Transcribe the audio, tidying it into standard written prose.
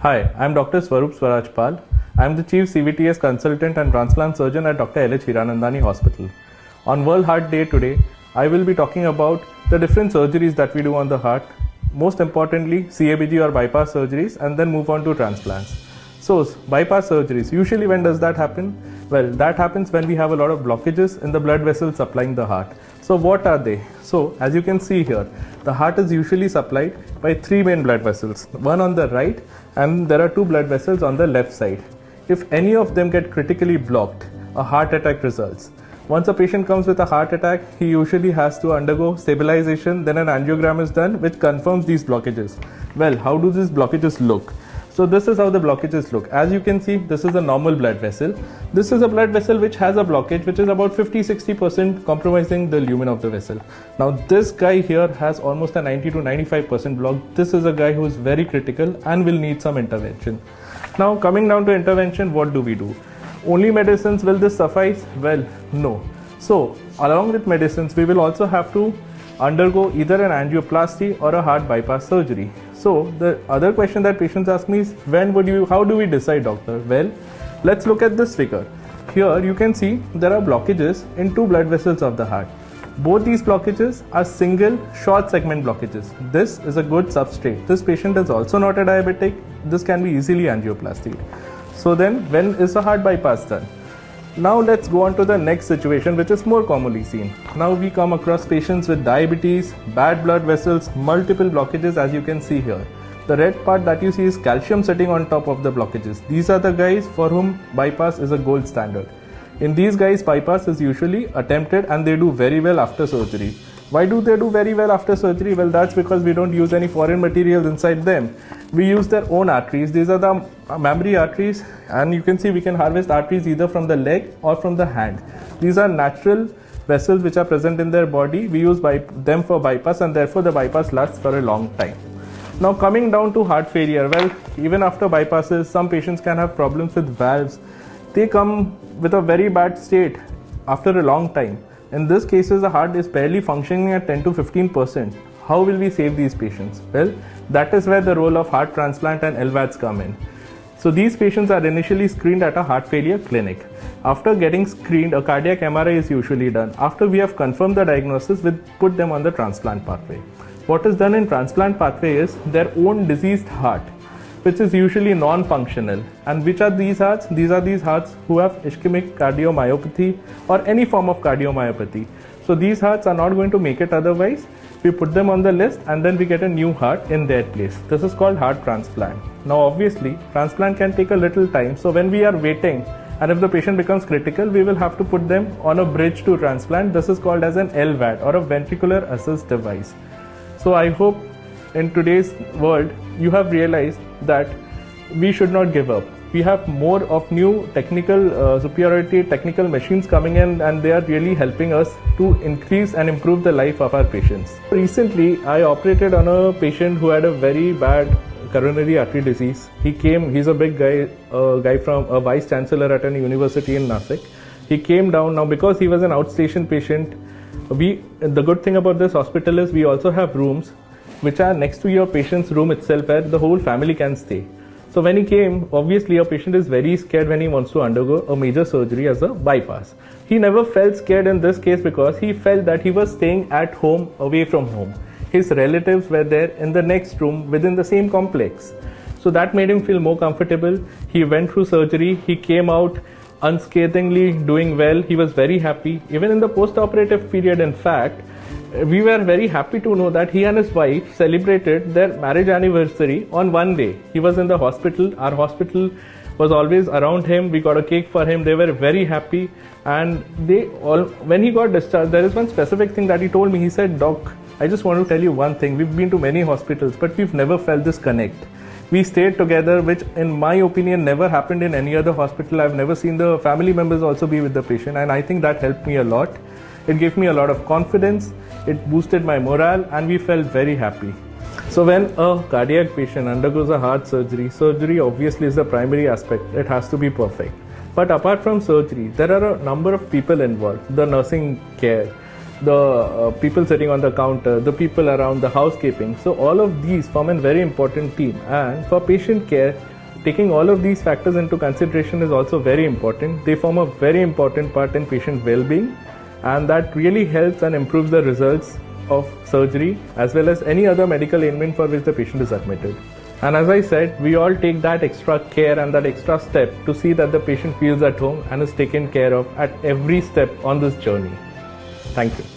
Hi, I'm Dr. Swarup Pal. I'm the Chief CVTS Consultant and Transplant Surgeon at Dr. L.H. Hiranandani Hospital. On World Heart Day today, I will be talking about the different surgeries that we do on the heart, most importantly CABG or bypass surgeries, and then move on to transplants. So, bypass surgeries, usually when does that happen? Well, that happens when we have a lot of blockages in the blood vessels supplying the heart. So what are they? So as you can see here, the heart is usually supplied by three main blood vessels, one on the right and there are two blood vessels on the left side. If any of them get critically blocked, a heart attack results. Once a patient comes with a heart attack, he usually has to undergo stabilization, then an angiogram is done which confirms these blockages. Well, how do these blockages look? So this is how the blockages look. As you can see, this is a normal blood vessel. This is a blood vessel which has a blockage which is about 50-60% compromising the lumen of the vessel. Now this guy here has almost a 90 to 95% block. This is a guy who is very critical and will need some intervention. Now coming down to intervention, what do we do? Only medicines, will this suffice? Well, no. So along with medicines, we will also have to undergo either an angioplasty or a heart bypass surgery. So the other question that patients ask me is, how do we decide, doctor? Well, let's look at this figure. Here you can see there are blockages in two blood vessels of the heart. Both these blockages are single short segment blockages. This is a good substrate. This patient is also not a diabetic. This can be easily angioplasty. So then when is a heart bypass done? Now let's go on to the next situation, which is more commonly seen. Now we come across patients with diabetes, bad blood vessels, multiple blockages, as you can see here. The red part that you see is calcium sitting on top of the blockages. These are the guys for whom bypass is a gold standard. In these guys, bypass is usually attempted and they do very well after surgery. Why do they do very well after surgery? Well, that's because we don't use any foreign materials inside them. We use their own arteries. These are the mammary arteries, and you can see we can harvest arteries either from the leg or from the hand. These are natural vessels which are present in their body. We use them for bypass, and therefore the bypass lasts for a long time. Now coming down to heart failure, well, even after bypasses, some patients can have problems with valves. They come with a very bad state after a long time. In this cases, the heart is barely functioning at 10 to 15%. How will we save these patients? Well, that is where the role of heart transplant and LVADs come in. So these patients are initially screened at a heart failure clinic. After getting screened, a cardiac MRI is usually done. After we have confirmed the diagnosis, we put them on the transplant pathway. What is done in transplant pathway is their own diseased heart, which is usually non-functional. And which are these hearts? These are these hearts who have ischemic cardiomyopathy or any form of cardiomyopathy. So these hearts are not going to make it otherwise. We put them on the list and then we get a new heart in their place. This is called heart transplant. Now obviously, transplant can take a little time. So when we are waiting and if the patient becomes critical, we will have to put them on a bridge to transplant. This is called as an LVAD or a ventricular assist device. So I hope in today's world, you have realized that we should not give up. We have more of new technical superiority, technical machines coming in, and they are really helping us to increase and improve the life of our patients. Recently, I operated on a patient who had a very bad coronary artery disease. He's a big guy, a guy from a vice chancellor at a university in Nashik. He came down. Now because he was an outstation patient, the good thing about this hospital is we also have rooms which are next to your patient's room itself where the whole family can stay. So when he came, obviously a patient is very scared when he wants to undergo a major surgery as a bypass. He never felt scared in this case because he felt that he was staying at home, away from home. His relatives were there in the next room within the same complex. So that made him feel more comfortable. He went through surgery, he came out unscathingly, doing well. He was very happy. Even in the post-operative period, in fact, we were very happy to know that he and his wife celebrated their marriage anniversary on one day. He was in the hospital. Our hospital was always around him. We got a cake for him. They were very happy. And when he got discharged, there is one specific thing that he told me. He said, "Doc, I just want to tell you one thing. We've been to many hospitals, but we've never felt this connect. We stayed together, which in my opinion never happened in any other hospital. I've never seen the family members also be with the patient, and I think that helped me a lot. It gave me a lot of confidence. It boosted my morale and we felt very happy." So when a cardiac patient undergoes a heart surgery, surgery obviously is the primary aspect. It has to be perfect. But apart from surgery, there are a number of people involved. The nursing care, the people sitting on the counter, the people around, the housekeeping. So all of these form a very important team. And for patient care, taking all of these factors into consideration is also very important. They form a very important part in patient well-being, and that really helps and improves the results of surgery as well as any other medical ailment for which the patient is admitted. And as I said, we all take that extra care and that extra step to see that the patient feels at home and is taken care of at every step on this journey. Thank you.